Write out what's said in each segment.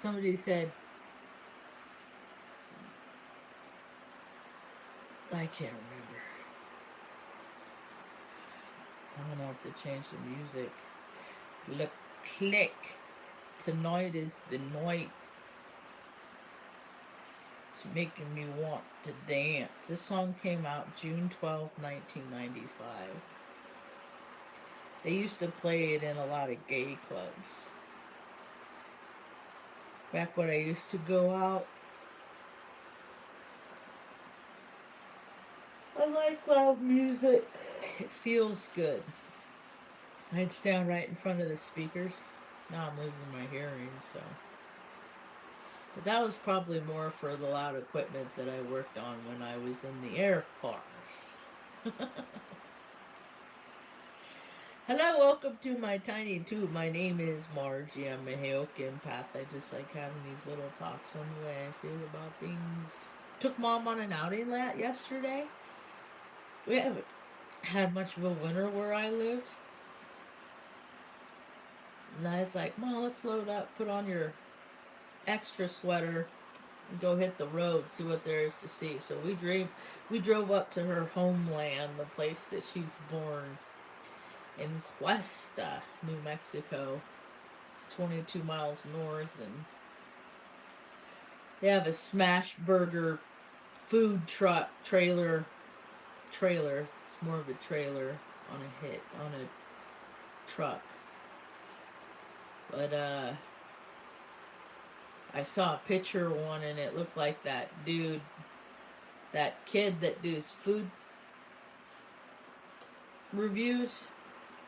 somebody said, I can't remember. I'm gonna have to change the music. Le click. Tonight is the night. It's making me want to dance. This song came out June 12th, 1995. They used to play it in a lot of gay clubs. Back when I used to go out. I like loud music. It feels good. I'd stand right in front of the speakers. Now I'm losing my hearing, so. But that was probably more for the loud equipment that I worked on when I was in the Air Force. Hello, welcome to my tiny tube. My name is Marge. I'm a Heok empath. I just like having these little talks on the way I feel about things. Took Mom on an outing yesterday. We haven't had much of a winter where I live. And I was like, Mom, let's load up, put on your extra sweater, and go hit the road, see what there is to see. So we drove up to her homeland, the place that she's born, in Cuesta, New Mexico. It's 22 miles north, and they have a smash burger food truck trailer. It's more of a trailer on a truck. But I saw a picture of one, and it looked like that dude, that kid that does food reviews.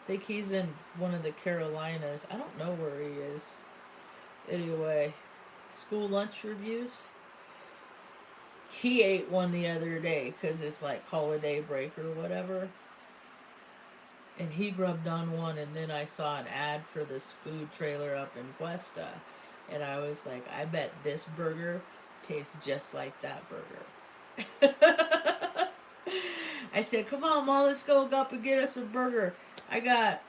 I think he's in one of the Carolinas. I don't know where he is. Anyway, school lunch reviews. He ate one the other day because it's like holiday break or whatever. And he grubbed on one, and then I saw an ad for this food trailer up in Cuesta. And I was like, I bet this burger tastes just like that burger. I said, come on, Mom, let's go up and get us a burger. I got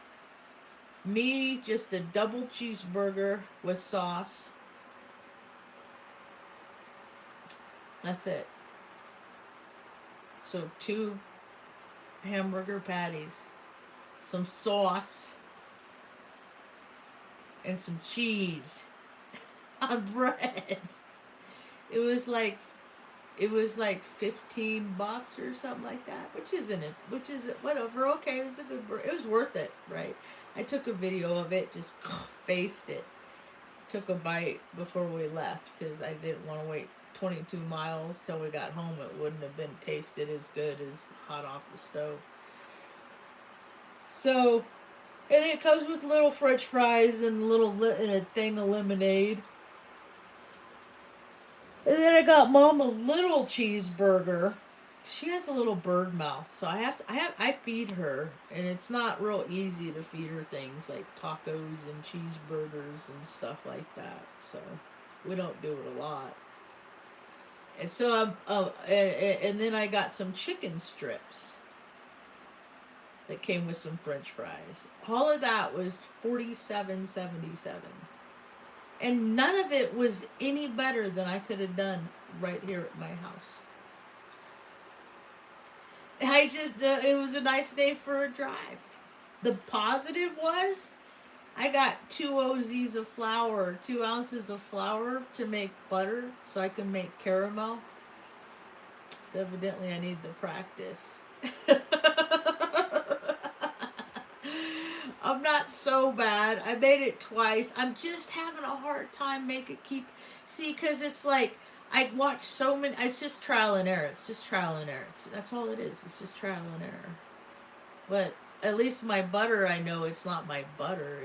me just a double cheeseburger with sauce. That's it. So 2 hamburger patties, some sauce, and some cheese on bread. It was like $15 or something like that, which is whatever. Okay, it was a good. It was worth it, right? I took a video of it, just faced it. Took a bite before we left because I didn't want to wait 22 miles till we got home. It wouldn't have been tasted as good as hot off the stove. So, and it comes with little French fries and a thing of lemonade. And then I got Mom a little cheeseburger. She has a little bird mouth, so I feed her, and it's not real easy to feed her things like tacos and cheeseburgers and stuff like that. So we don't do it a lot. And so and then I got some chicken strips that came with some French fries. All of that was $47.77. And none of it was any better than I could have done right here at my house. It was a nice day for a drive. The positive was, I got 2 OZs of flour, 2 ounces of flour to make butter so I can make caramel. So evidently I need the practice. I'm not so bad. I made it twice. I'm just having a hard time because it's like, I watch so many, it's just trial and error. That's all it is. It's just trial and error. But at least my butter, I know it's not my butter.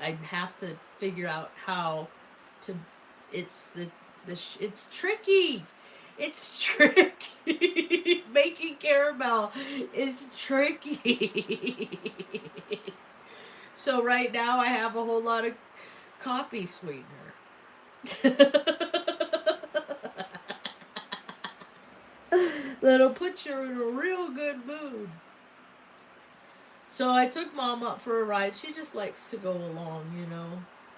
I'd have to figure out how to, it's tricky. It's tricky. Making caramel is tricky. So right now I have a whole lot of coffee sweetener. That'll put you in a real good mood. So I took Mom up for a ride. She just likes to go along,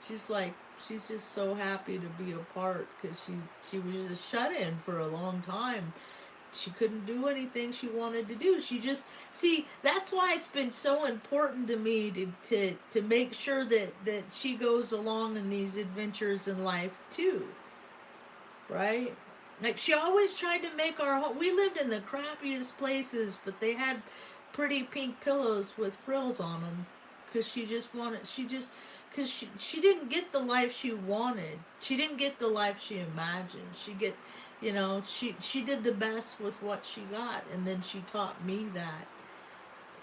she's like, she's just so happy to be a part because she was a shut in for a long time. She couldn't do anything she wanted to do. She just see that's why it's been so important to me to make sure that she goes along in these adventures in life too, right? Like she always tried to make our home. We lived in the crappiest places, but they had pretty pink pillows with frills on them because she just wanted. She just because she didn't get the life she wanted. She didn't get the life she imagined. She did the best with what she got, and then she taught me that,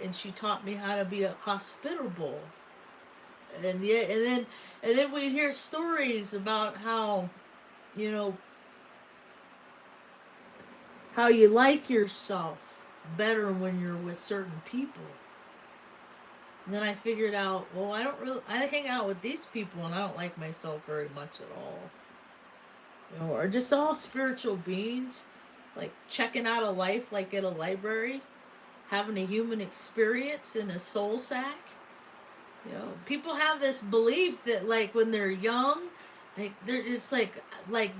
and she taught me how to be hospitable. And yeah, and then we hear stories about you know how you like yourself better when you're with certain people. And then I figured out, well, I hang out with these people and I don't like myself very much at all. Or just all spiritual beings, like checking out a life like at a library, having a human experience in a soul sack. People have this belief that like when they're young, like they're just like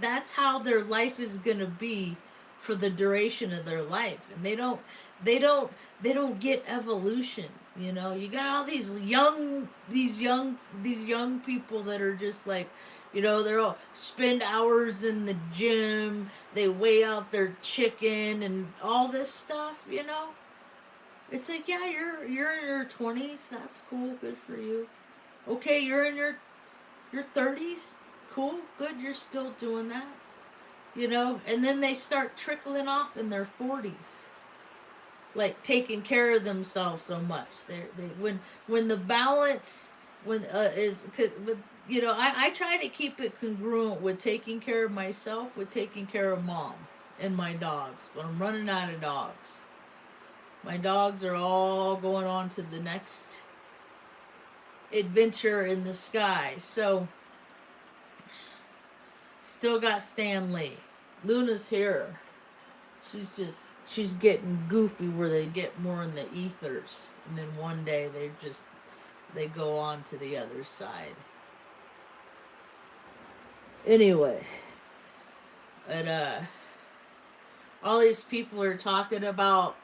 that's how their life is gonna be for the duration of their life, and they don't they don't get evolution. You got all these young people that are just like, they're all spend hours in the gym, they weigh out their chicken and all this stuff. It's like, yeah, you're in your 20s. That's cool. Good for you. Okay, you're in your 30s. Cool. Good. You're still doing that. And then they start trickling off in their 40s, like taking care of themselves so much. They when the balance when is cause, but I try to keep it congruent with taking care of myself, with taking care of mom and my dogs. But I'm running out of dogs. My dogs are all going on to the next adventure in the sky. So, still got Stanley. Luna's here. She's getting goofy where they get more in the ethers. And then one day they go on to the other side. Anyway, but all these people are talking about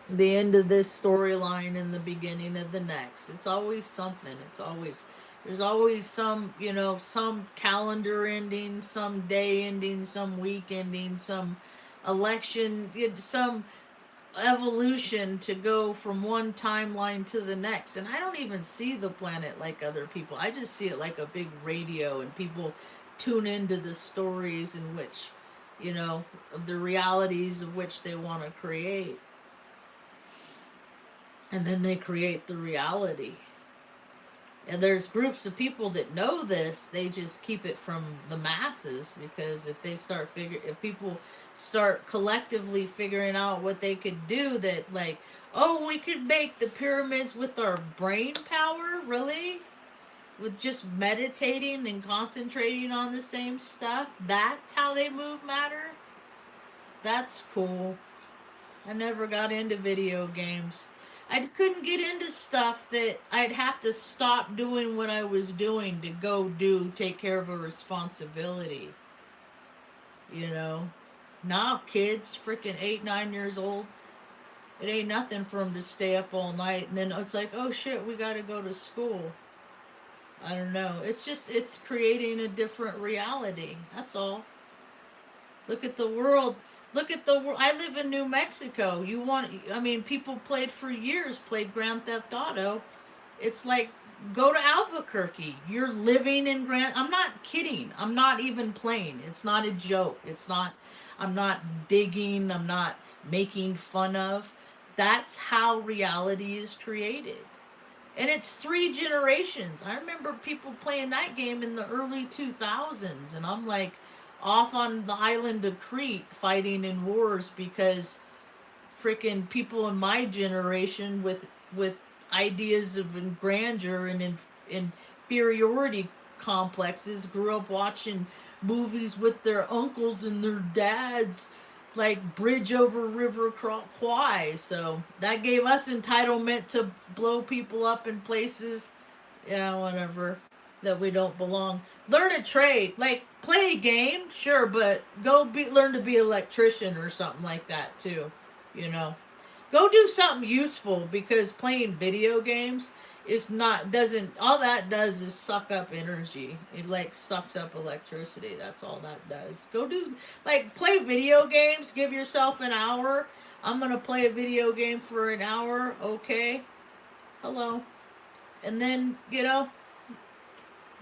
the end of this storyline and the beginning of the next. It's always something. There's always some calendar ending, some day ending, some week ending, some election, some evolution to go from one timeline to the next. And I don't even see the planet like other people. I just see it like a big radio, and people tune into the stories in which, of the realities of which they want to create. And then they create the reality. And there's groups of people that know this, they just keep it from the masses, because if people start collectively figuring out what they could do, that like, oh, we could make the pyramids with our brain power, really? With just meditating and concentrating on the same stuff? That's how they move matter? That's cool. I never got into video games. I couldn't get into stuff that I'd have to stop doing what I was doing to go take care of a responsibility. Now kids, freaking 8, 9 years old, it ain't nothing for them to stay up all night. And then it's like, oh shit, we gotta go to school. I don't know. It's creating a different reality. That's all. Look at the world. I live in New Mexico. People played Grand Theft Auto. It's like, go to Albuquerque. You're living in I'm not kidding. I'm not even playing. It's not a joke. I'm not digging. I'm not making fun of. That's how reality is created. And it's 3 generations. I remember people playing that game in the early 2000s, and I'm like, off on the island of Crete fighting in wars because freaking people in my generation with ideas of grandeur and inferiority complexes grew up watching movies with their uncles and their dads, like Bridge Over River Kwai. So that gave us entitlement to blow people up in places Yeah, whatever. That we don't belong. Learn a trade. Like, play a game, sure, but learn to be an electrician or something like that too. You know? Go do something useful, because playing video games is not doesn't all that does is suck up energy. It like sucks up electricity. That's all that does. Go do, like, play video games. Give yourself an hour. I'm gonna play a video game for an hour. Okay. Hello. And then,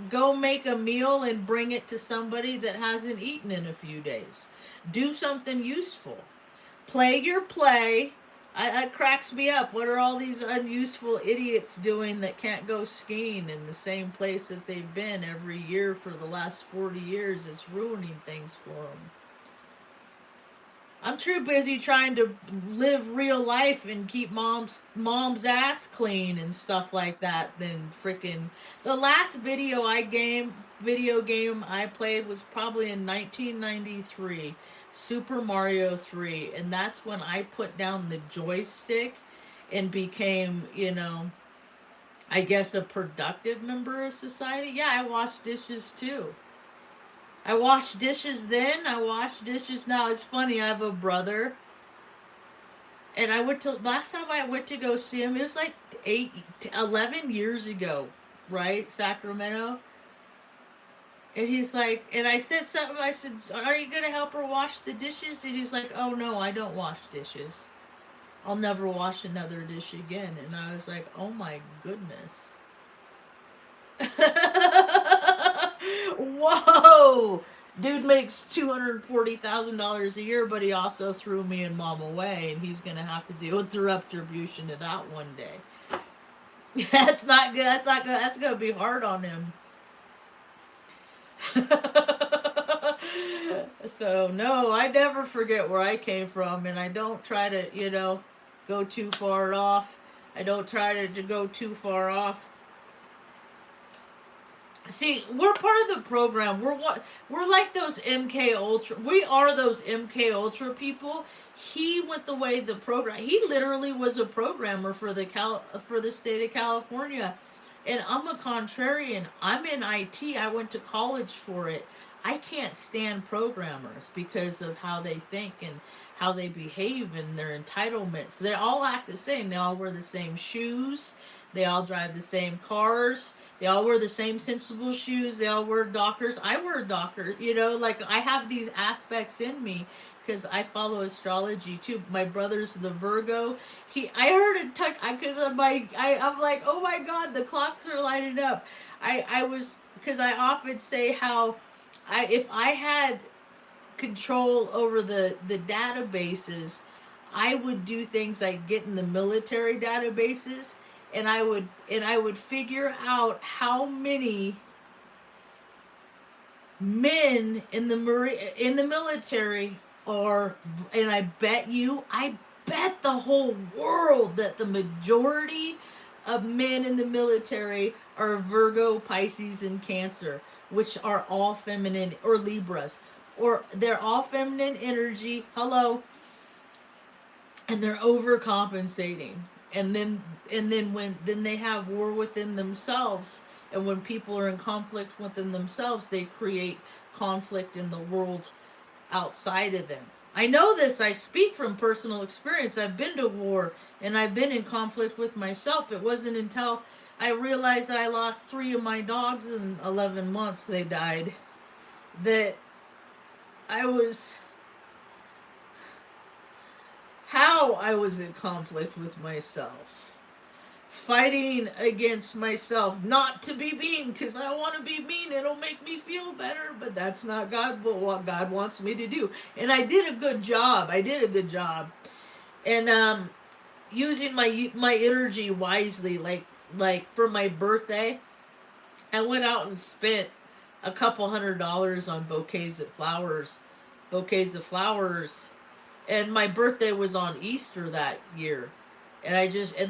go make a meal and bring it to somebody that hasn't eaten in a few days. Do something useful. Play your play. It cracks me up. What are all these unuseful idiots doing that can't go skiing in the same place that they've been every year for the last 40 years? It's ruining things for them. I'm too busy trying to live real life and keep mom's ass clean and stuff like that than freaking the last video game I played was probably in 1993, Super Mario 3, and that's when I put down the joystick and became, I guess, a productive member of society. Yeah, I wash dishes too. I wash dishes then, I wash dishes now. It's funny, I have a brother, and last time I went to go see him, it was like 11 years ago, right? Sacramento. And he's like, and I said something, I said, are you going to help her wash the dishes? And he's like, oh no, I don't wash dishes. I'll never wash another dish again. And I was like, oh my goodness. Whoa! Dude makes $240,000 a year, but he also threw me and mom away, and he's gonna have to deal with the retribution of that one day. That's not good. That's not good. That's gonna be hard on him. So no, I never forget where I came from, and I don't try to, go too far off. I don't try to go too far off. See, we're part of the program. We're like those MK Ultra. We are those MK Ultra people. He went the way the program. He literally was a programmer for the state of California, and I'm a contrarian. I'm in IT. I went to college for it. I can't stand programmers because of how they think and how they behave and their entitlements. They all act the same. They all wear the same shoes. They all drive the same cars. They all wear the same sensible shoes. They all wear Dockers. I wear Dockers. Like, I have these aspects in me because I follow astrology too. My brother's the Virgo. I heard it talk because I'm like, oh my God, the clocks are lighting up. Because I often say how if I had control over the databases, I would do things like get in the military databases, and I would figure out how many men in the military are, and I bet the whole world that the majority of men in the military are Virgo, Pisces, and Cancer, which are all feminine, or Libras, or they're all feminine energy. Hello. And they're overcompensating. And then they have war within themselves, and when people are in conflict within themselves, they create conflict in the world outside of them. I know this. I speak from personal experience. I've been to war, and I've been in conflict with myself. It wasn't until I realized I lost 3 of my dogs in 11 months, they died, that I was in conflict with myself, fighting against myself not to be mean, because I want to be mean. It'll make me feel better, but that's not what God wants me to do. And I did a good job. And using my energy wisely, like for my birthday, I went out and spent a couple $100 on bouquets of flowers. And my birthday was on Easter that year. And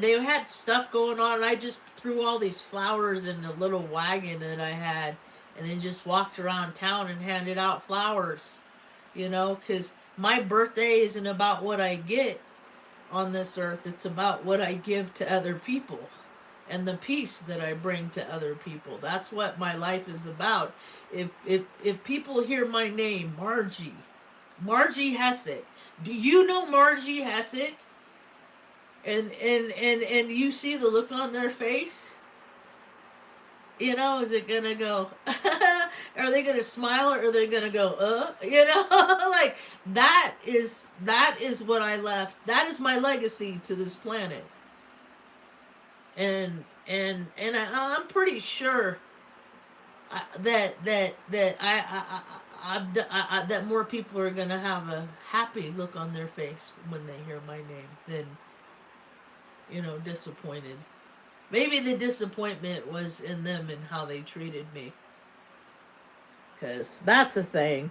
they had stuff going on, and I just threw all these flowers in a little wagon that I had, and then just walked around town and handed out flowers, because my birthday isn't about what I get on this earth. It's about what I give to other people. and the peace that I bring to other people. That's what my life is about. If people hear my name, Margie Hessick. Do you know Margie Hessick? And you see the look on their face. You know, is it gonna go? Are they gonna smile or are they gonna go? You know, like that is what I left. That is my legacy to this planet. And I'm pretty sure that more people are gonna have a happy look on their face when they hear my name than disappointed. Maybe the disappointment was in them and how they treated me, because that's a thing.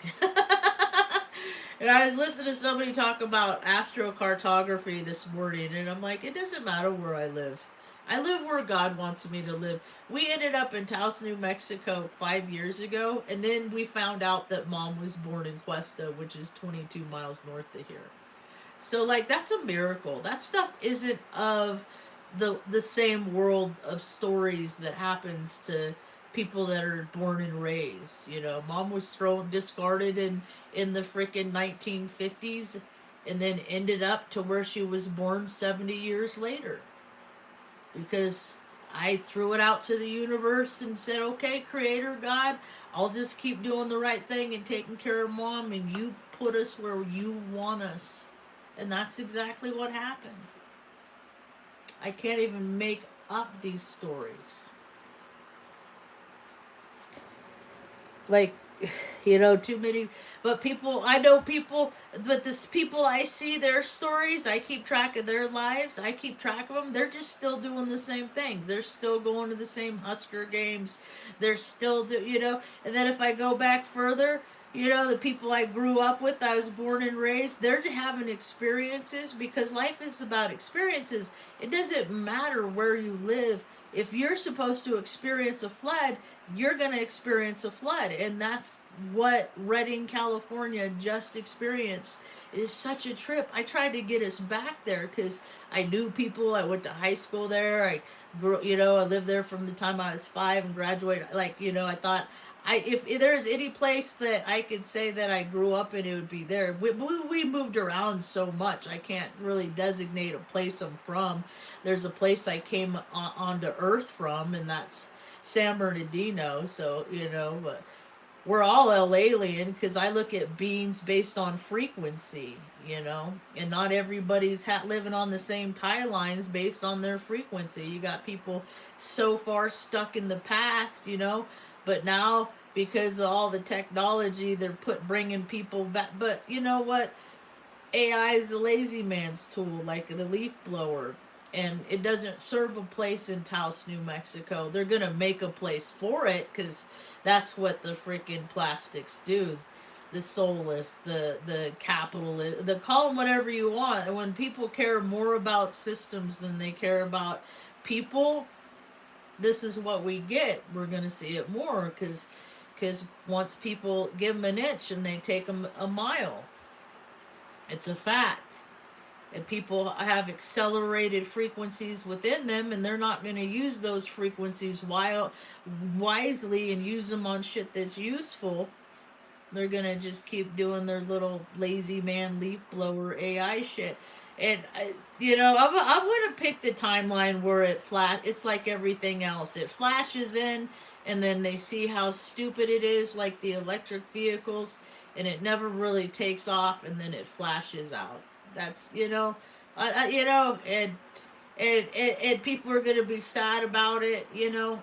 And I was listening to somebody talk about astrocartography this morning, and I'm like, it doesn't matter where I live. I live where God wants me to live. We ended up in Taos, New Mexico 5 years ago, and then we found out that Mom was born in Cuesta, which is 22 miles north of here. So, like, that's a miracle. That stuff isn't of the same world of stories that happens to people that are born and raised. Mom was thrown discarded in the freaking 1950s, and then ended up to where she was born 70 years later, because I threw it out to the universe and said, okay, Creator God, I'll just keep doing the right thing and taking care of Mom, and you put us where you want us. And that's exactly what happened. I can't even make up these stories. Like, too many. But I know people, but this people I see their stories, I keep track of their lives, I keep track of them. They're just still doing the same things. They're still going to the same Husker games. They're still and then if I go back further, the people I grew up with, I was born and raised, they're having experiences, because life is about experiences. It doesn't matter where you live. If you're supposed to experience a flood, you're going to experience a flood. And that's what Redding, California just experienced. It is such a trip. I tried to get us back there because I knew people. I went to high school there. I grew, I lived there from the time I was 5 and graduated. Like, I thought, if there's any place that I could say that I grew up in, it would be there. We moved around so much, I can't really designate a place I'm from. There's a place I came onto Earth from, and that's San Bernardino. So but we're all alien, because I look at beings based on frequency, and not everybody's living on the same tie lines based on their frequency. You got people so far stuck in the past, but now, because of all the technology, they're bringing people back. But you know what? AI is a lazy man's tool, like the leaf blower, and it doesn't serve a place in Taos, New Mexico. They're gonna make a place for it, because that's what the freaking plastics do. The soulless, the capitalist, call them whatever you want. And when people care more about systems than they care about people, this is what we get. We're going to see it more, because once people give them an inch and they take them a mile, it's a fact. And people have accelerated frequencies within them, and they're not going to use those frequencies wisely and use them on shit that's useful. They're going to just keep doing their little lazy man leaf blower AI shit. And I'm going to pick the timeline where it's like everything else. It flashes in, and then they see how stupid it is, like the electric vehicles, and it never really takes off, and then it flashes out. That's and people are going to be sad about it.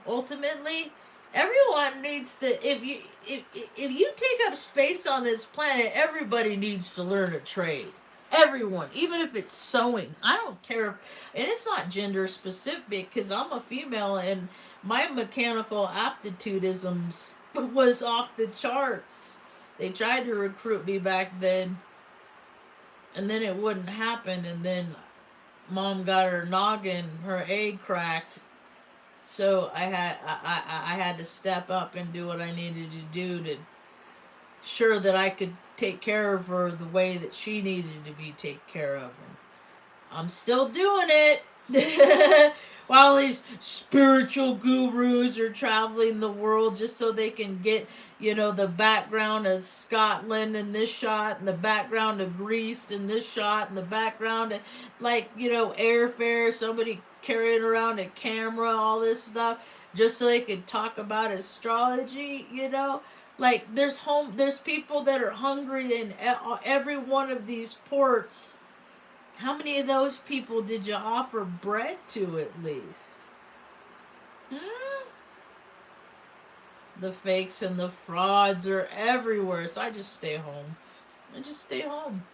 Ultimately, everyone needs to. If you take up space on this planet, everybody needs to learn a trade. Everyone, even if it's sewing. I don't care and it's not gender specific, because I'm a female and my mechanical aptitudisms was off the charts. They tried to recruit me back then, and then it wouldn't happen, and then Mom got her noggin, her egg cracked, so I had to step up and do what I needed to do to sure that I could take care of her the way that she needed to be taken care of. And I'm still doing it. while these spiritual gurus are traveling the world just so they can get, the background of Scotland in this shot, and the background of Greece in this shot, and the background of, like, airfare, somebody carrying around a camera, all this stuff, just so they could talk about astrology. Like, there's people that are hungry in every one of these ports. How many of those people did you offer bread to at least? Hmm? The fakes and the frauds are everywhere, so I just stay home. I just stay home.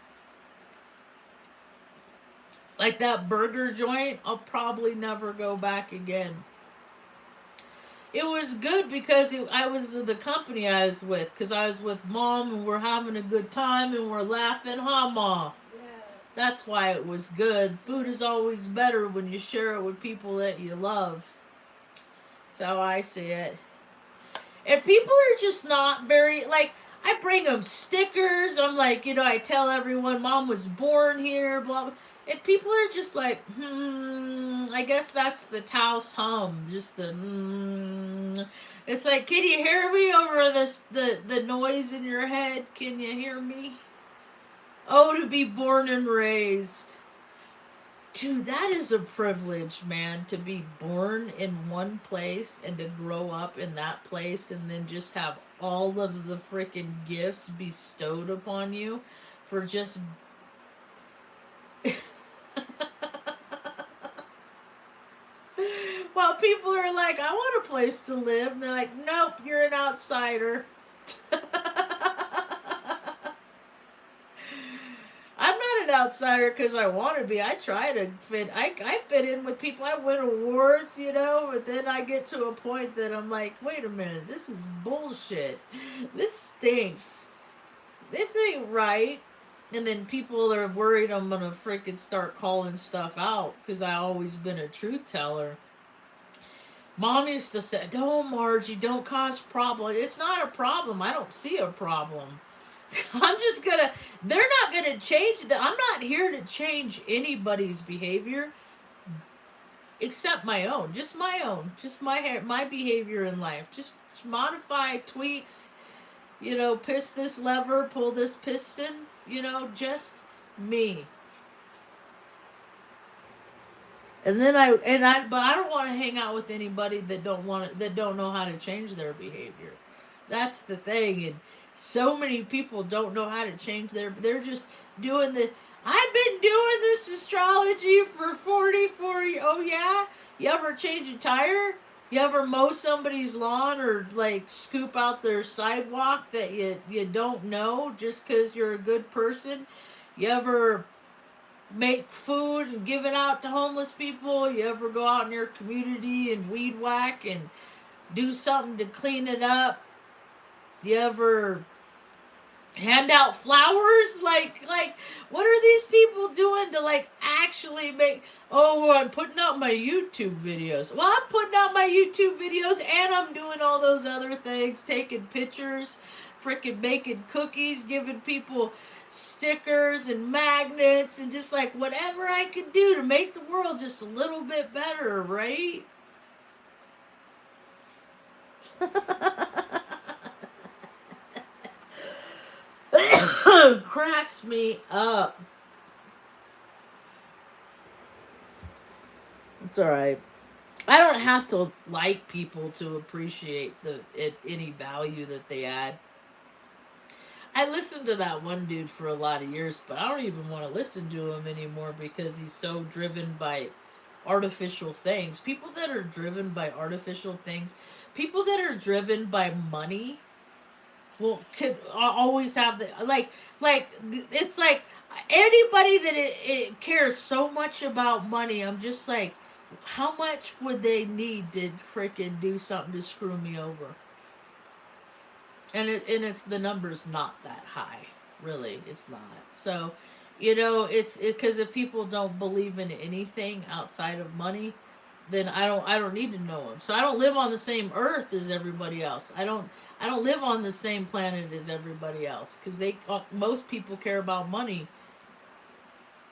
Like that burger joint, I'll probably never go back again. It was good because I was the company I was with, because I was with Mom and we're having a good time and we're laughing, huh, Ma? That's why it was good. Food is always better when you share it with people that you love. That's how I see it. And people are just not very, like, I bring them stickers. I'm like, I tell everyone Mom was born here, blah, blah. And people are just like, I guess that's the Taos hum. Just the, It's like, can you hear me over the noise in your head? Can you hear me? Oh, to be born and raised. Dude, that is a privilege, man, to be born in one place and to grow up in that place and then just have all of the freaking gifts bestowed upon you for just. Well, people are like, I want a place to live. And they're like, nope, you're an outsider. I'm not an outsider because I want to be. I try to fit. I fit in with people. I win awards, but then I get to a point that I'm like, wait a minute, this is bullshit. This stinks. This ain't right. And then people are worried I'm going to freaking start calling stuff out because I always been a truth teller. Mom used to say, don't, Margie, don't cause problems. It's not a problem. I don't see a problem. I'm just gonna. They're not gonna change. I'm not here to change anybody's behavior, except my own. Just my own. Just my behavior in life. Just modify, tweaks. Piss this lever, pull this piston. Just me. And then but I don't want to hang out with anybody that don't know how to change their behavior. That's the thing. And so many people don't know how to change they're just doing I've been doing this astrology for 44 years. Oh yeah? You ever change a tire? You ever mow somebody's lawn or like scoop out their sidewalk that you don't know just because you're a good person? You ever make food and give it out to homeless people? You ever go out in your community and weed whack and do something to clean it up? You ever hand out flowers? Like what are these people doing to like actually make? Oh, I'm putting out my YouTube videos. Well, I'm putting out my YouTube videos and I'm doing all those other things, taking pictures, freaking making cookies, giving people stickers and magnets, and just like whatever I could do to make the world just a little bit better, right? Cracks me up. It's alright. I don't have to like people to appreciate any value that they add. I listened to that one dude for a lot of years, but I don't even want to listen to him anymore because he's so driven by artificial things. People that are driven by artificial things, people that are driven by money, could always have the like it's like anybody that it cares so much about money. I'm just like, how much would they need to freaking do something to screw me over? And it's the number's not that high, really. It's not. So, it's because if people don't believe in anything outside of money, then I don't need to know them. So I don't live on the same earth as everybody else. I don't live on the same planet as everybody else because most people care about money,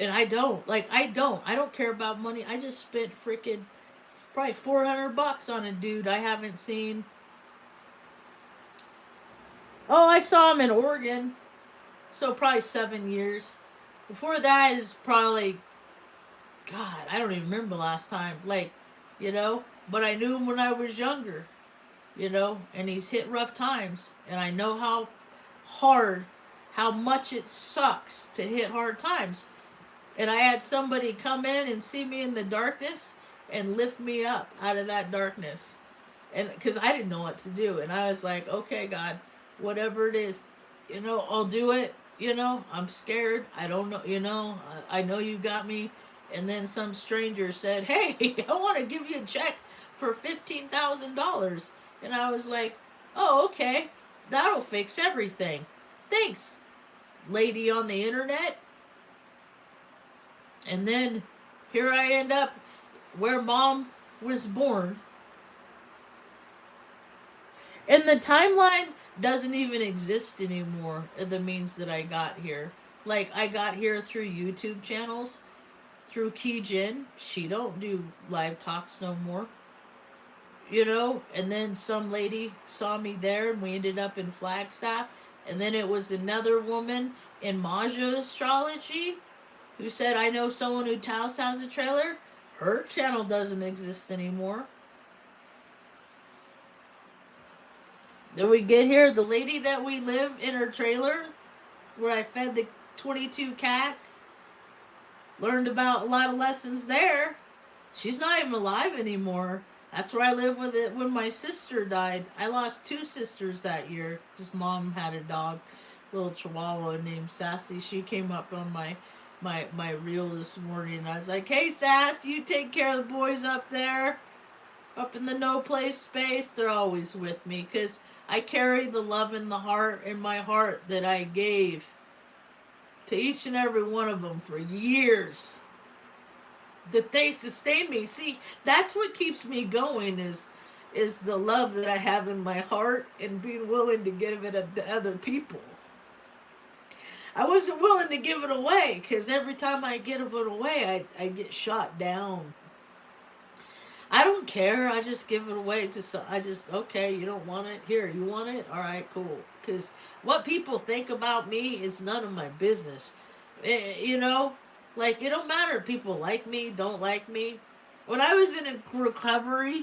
and I don't. Like I don't care about money. I just spent freaking Probably $400 on a dude I haven't seen. Oh, I saw him in Oregon. So probably 7 years. Before that is probably, God, I don't even remember the last time. Like, you know, but I knew him when I was younger, you know, and he's hit rough times. And I know how hard, how much it sucks to hit hard times. And I had somebody come in and see me in the darkness and lift me up out of that darkness. And because I didn't know what to do. And I was like, okay, God, whatever it is, you know, I'll do it. You know, I'm scared. I don't know, you know, I know you got me. And then some stranger said, hey, I want to give you a check for $15,000. And I was like, oh, okay, that'll fix everything. Thanks, lady on the internet. And then here I end up where mom was born. And the timeline doesn't even exist anymore, the means that I got here. Like, I got here through YouTube channels, through Kijin. She don't do live talks no more. You know, and then some lady saw me there and we ended up in Flagstaff. And then it was another woman in Marge astrology who said, I know someone who Taos has a trailer. Her channel doesn't exist anymore. Then we get here, the lady that we live in her trailer, where I fed the 22 cats, learned about a lot of lessons there. She's not even alive anymore. That's where I lived with it when my sister died. I lost 2 sisters that year. Just mom had a dog, little chihuahua named Sassy. She came up on my reel this morning. And I was like, hey, Sass, you take care of the boys up there, up in the no place space. They're always with me because I carry the love in the heart in my heart that I gave to each and every one of them for years. That they sustain me. See, that's what keeps me going is the love that I have in my heart and being willing to give it to other people. I wasn't willing to give it away because every time I give it away, I get shot down. I don't care. I just give it away to some. I just, okay, you don't want it? Here, you want it? All right, cool. Because what people think about me is none of my business. You know? Like, it don't matter if people like me, don't like me. When I was in recovery,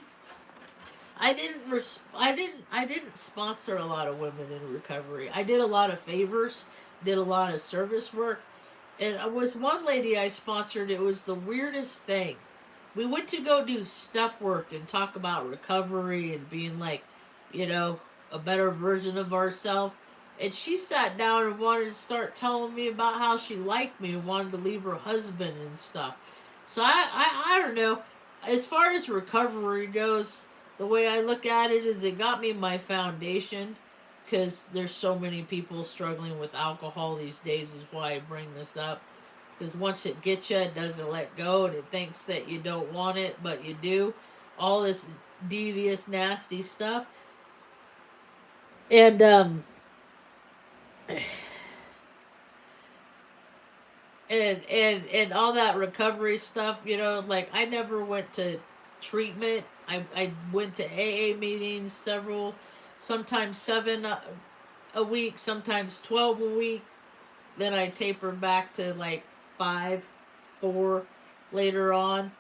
I didn't sponsor a lot of women in recovery. I did a lot of favors, did a lot of service work. And it was one lady I sponsored. It was the weirdest thing. We went to go do step work and talk about recovery and being like, you know, a better version of ourselves. And she sat down and wanted to start telling me about how she liked me and wanted to leave her husband and stuff. So I don't know. As far as recovery goes, the way I look at it is it got me my foundation because there's so many people struggling with alcohol these days is why I bring this up. Because once it gets you, it doesn't let go and it thinks that you don't want it, but you do. All this devious, nasty stuff. And, and all that recovery stuff, you know, like I never went to treatment. I went to AA meetings, several, sometimes 7 a week, sometimes 12 a week. Then I tapered back to like 5, 4 later on.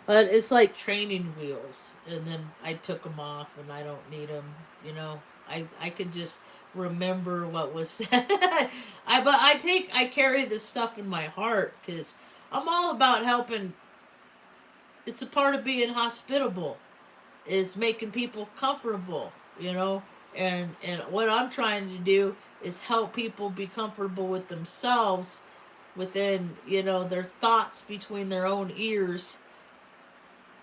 But it's like training wheels, and then I took them off, and I don't need them. You know, I could just remember what was said. I carry this stuff in my heart because I'm all about helping. It's a part of being hospitable, is making people comfortable. You know, and what I'm trying to do is help people be comfortable with themselves, within their thoughts between their own ears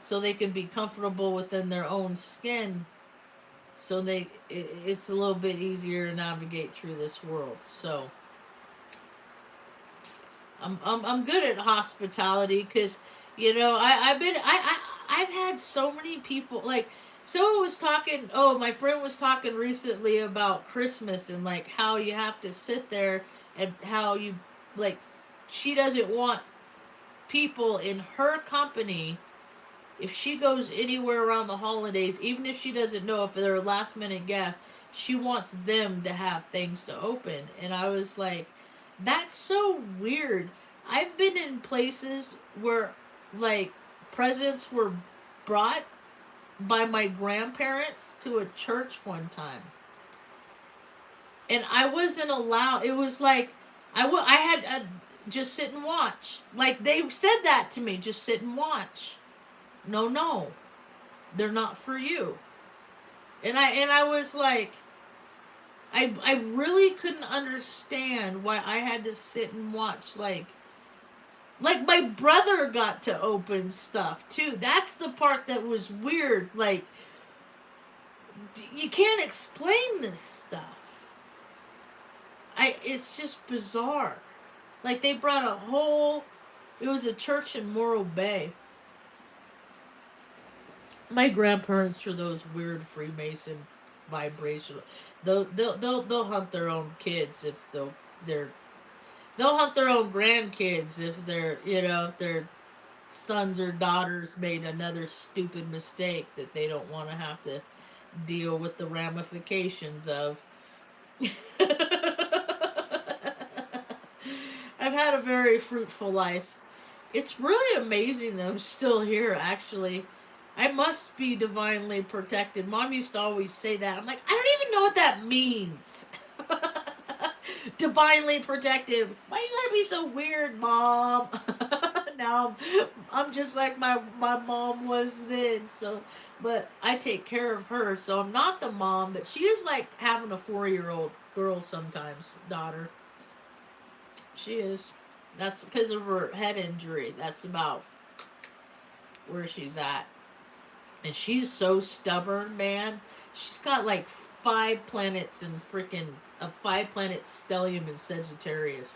so they can be comfortable within their own skin, so it's a little bit easier to navigate through this world. So I'm good at hospitality because I've had so many people, like, someone was talking, my friend was talking recently about Christmas and like how you have to sit there and how you, like, she doesn't want people in her company, if she goes anywhere around the holidays, even if she doesn't know if they're a last minute guest, she wants them to have things to open. And I was like, that's so weird. I've been in places where, like, presents were brought by my grandparents to a church one time. And I wasn't allowed. It was like, I had to just sit and watch. Like, they said that to me, just sit and watch. No, no, they're not for you. And I was like, I really couldn't understand why I had to sit and watch, like my brother got to open stuff too. That's the part that was weird. Like, you can't explain this stuff. It's just bizarre. Like, they brought a whole, it was a church in Morro Bay. My grandparents are those weird Freemason vibrational. They'll hunt their own kids if they'll hunt their own grandkids if if their sons or daughters made another stupid mistake that they don't want to have to deal with the ramifications of. I've had a very fruitful life. It's really amazing that I'm still here, actually. I must be divinely protected. Mom used to always say that. I'm like, I don't even know what that means. Divinely protected. Why you gotta be so weird, Mom? Now I'm just like my mom was then. So, but I take care of her, so I'm not the mom. But she is like having a 4-year-old girl sometimes, daughter. She is. That's because of her head injury. That's about where she's at. And she's so stubborn, man. She's got like 5 planets in freaking a 5 planet stellium in Sagittarius.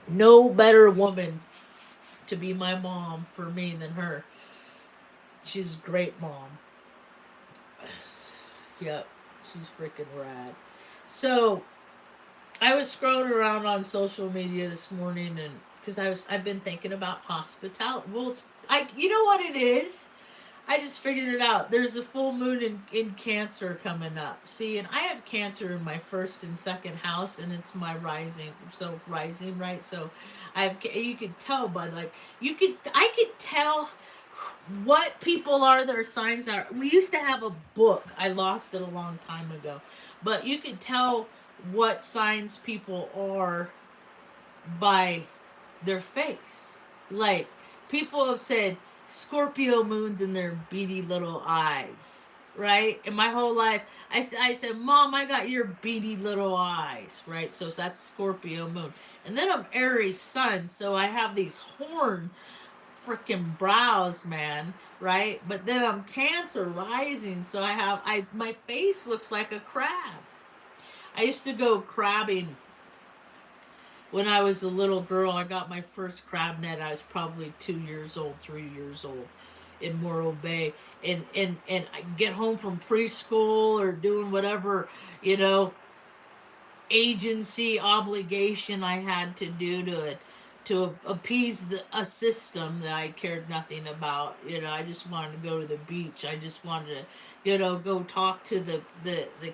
No better woman to be my mom for me than her. She's a great mom. Yep, she's freaking rad. So I was scrolling around on social media this morning, and because I've been thinking about hospitality. Well, you know what it is. I just figured it out. There's a full moon in Cancer coming up. See, and I have Cancer in my first and second house, and it's my rising. So rising, right? So you could tell by I could tell what people are, their signs are. We used to have a book. I lost it a long time ago, but you could tell what signs people are by their face. Like, people have said Scorpio moons in their beady little eyes, right? And my whole life, I said, Mom, I got your beady little eyes, right? So that's Scorpio moon. And then I'm Aries sun, so I have these horn freaking brows, man, right? But then I'm Cancer rising, so my face looks like a crab. I used to go crabbing when I was a little girl. I got my first crab net. I was probably 2 years old, 3 years old, in Morro Bay, and I get home from preschool or doing whatever, agency obligation I had to do to appease a system that I cared nothing about. I just wanted to go to the beach. I just wanted to, go talk to the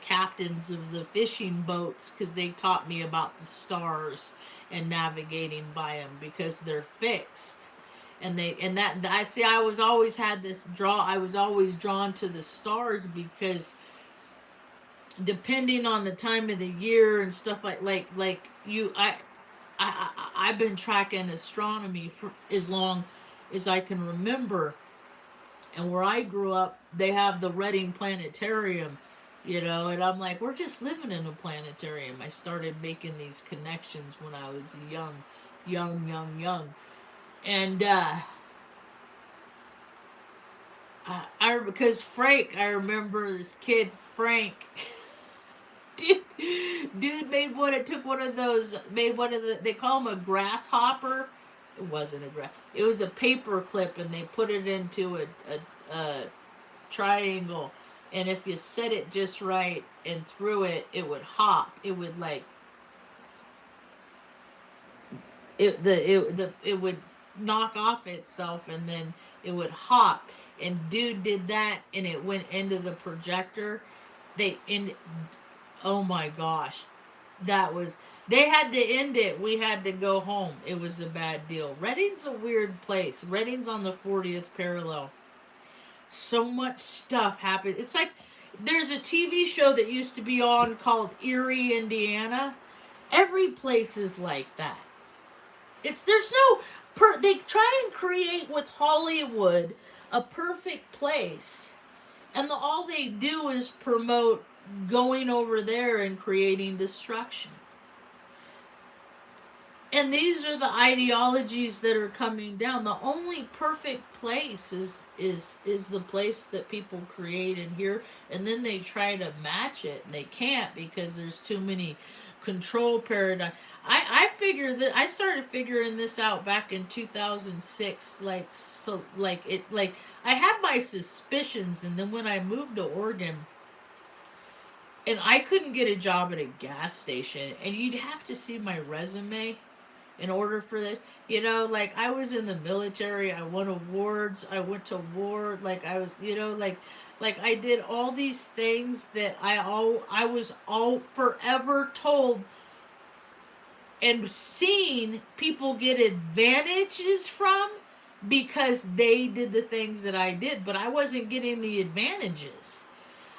captains of the fishing boats, because they taught me about the stars and navigating by them, because they're fixed. I was always drawn to the stars, because depending on the time of the year and stuff I've been tracking astronomy for as long as I can remember. And where I grew up, they have the Reading Planetarium, and I'm like, we're just living in a planetarium. I started making these connections when I was young. And because Frank, I remember this kid, Frank. Dude made one of the, they call them a grasshopper. It wasn't a grass. It was a paper clip, and they put it into a triangle, and if you set it just right and threw it, it would hop. it would knock off itself, and then it would hop. And dude did that, and it went into the projector. They end. Oh my gosh, that was. They had to end it. We had to go home. It was a bad deal. Reading's a weird place. Reading's on the 40th parallel. So much stuff happened. It's like there's a TV show that used to be on called Erie, Indiana. Every place is like that. There's no they try and create with Hollywood a perfect place, and all they do is promote going over there and creating destruction. And these are the ideologies that are coming down. The only perfect place is the place that people create in here, and then they try to match it, and they can't because there's too many control paradigm. I started figuring this out back in 2006. I had my suspicions, and then when I moved to Oregon, and I couldn't get a job at a gas station, and you'd have to see my resume in order for this. Like I was in the military, I won awards, I went to war, like I was, like I did all these things that I was all forever told and seen people get advantages from because they did the things that I did, but I wasn't getting the advantages.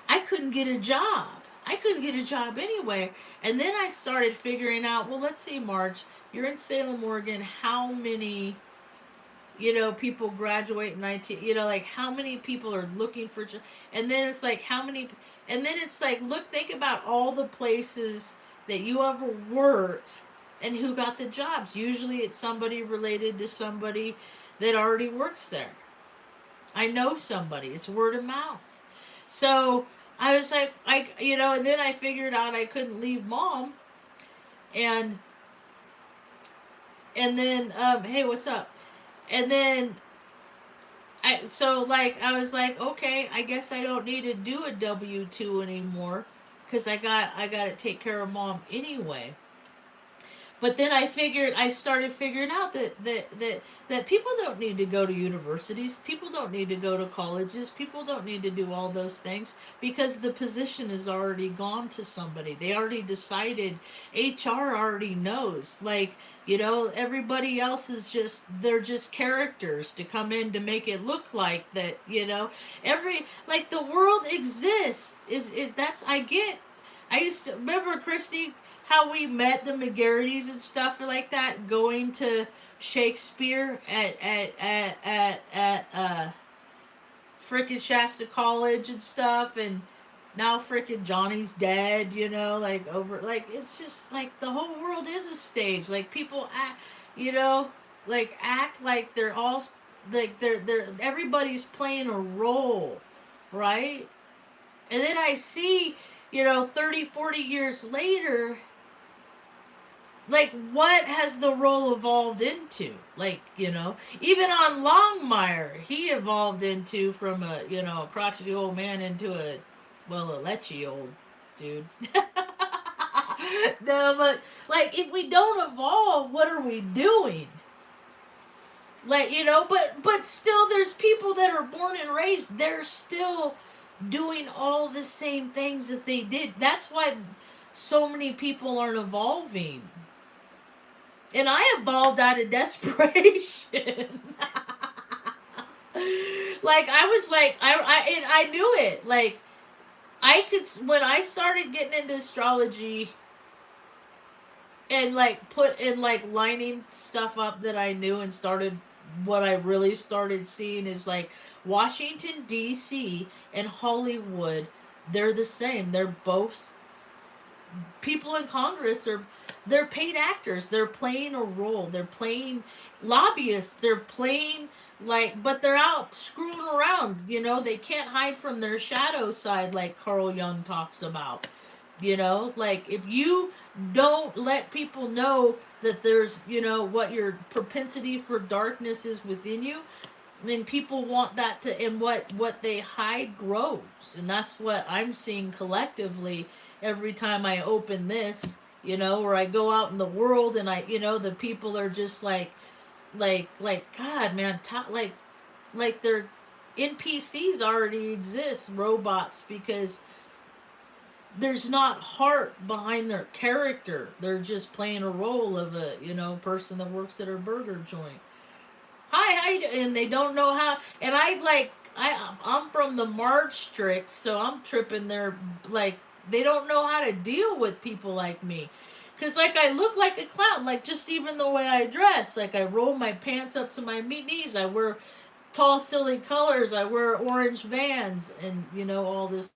I couldn't get a job. I couldn't get a job anyway. And then I started figuring out, well, let's see, Marge, you're in Salem, Oregon. How many, people graduate in 19, like how many people are looking for jobs? And then it's like, how many, and then it's like, look, think about all the places that you ever worked and who got the jobs. Usually it's somebody related to somebody that already works there. I know somebody. It's word of mouth. So I was like, and then I figured out I couldn't leave mom. And then, hey, what's up? And then, I was like, okay, I guess I don't need to do a W-2 anymore because I got to take care of mom anyway. But then I started figuring out that people don't need to go to universities. People don't need to go to colleges. People don't need to do all those things because the position is already gone to somebody. They already decided. HR already knows. Like, everybody else they're just characters to come in to make it look like that, the world exists. I used to remember, Christy, how we met the McGarrity's and stuff like that, going to Shakespeare at frickin' Shasta College and stuff, and now frickin' Johnny's dead, it's just like the whole world is a stage. Like people act, act like they're all like they're everybody's playing a role, right? And then I see, 30, 40 years later, like, what has the role evolved into? Like, even on Longmire, he evolved into from a crotchety old man into a lechy old dude. No, but, like, if we don't evolve, what are we doing? Like, but still there's people that are born and raised, they're still doing all the same things that they did. That's why so many people aren't evolving. And I evolved out of desperation. Like, I was like, I knew it. Like, when I started getting into astrology and lining stuff up that I knew and started, what I really started seeing is like Washington, D.C. and Hollywood, they're the same. They're both people in Congress they're paid actors. They're playing a role. They're playing lobbyists. They're playing but they're out screwing around. They can't hide from their shadow side, like Carl Jung talks about. Like if you don't let people know that there's, what your propensity for darkness is within you, then people want that to, and what they hide grows. And that's what I'm seeing collectively every time I open this. Or I go out in the world and the people are just God, man, like they're NPCs already exist, robots, because there's not heart behind their character. They're just playing a role of a person that works at a burger joint. Hi, and they don't know how. And I'm from the Marge Strix, so I'm tripping there. Like, they don't know how to deal with people like me. Because, like, I look like a clown. Like, just even the way I dress. Like, I roll my pants up to my knees. I wear tall, silly colors. I wear orange Vans and, all this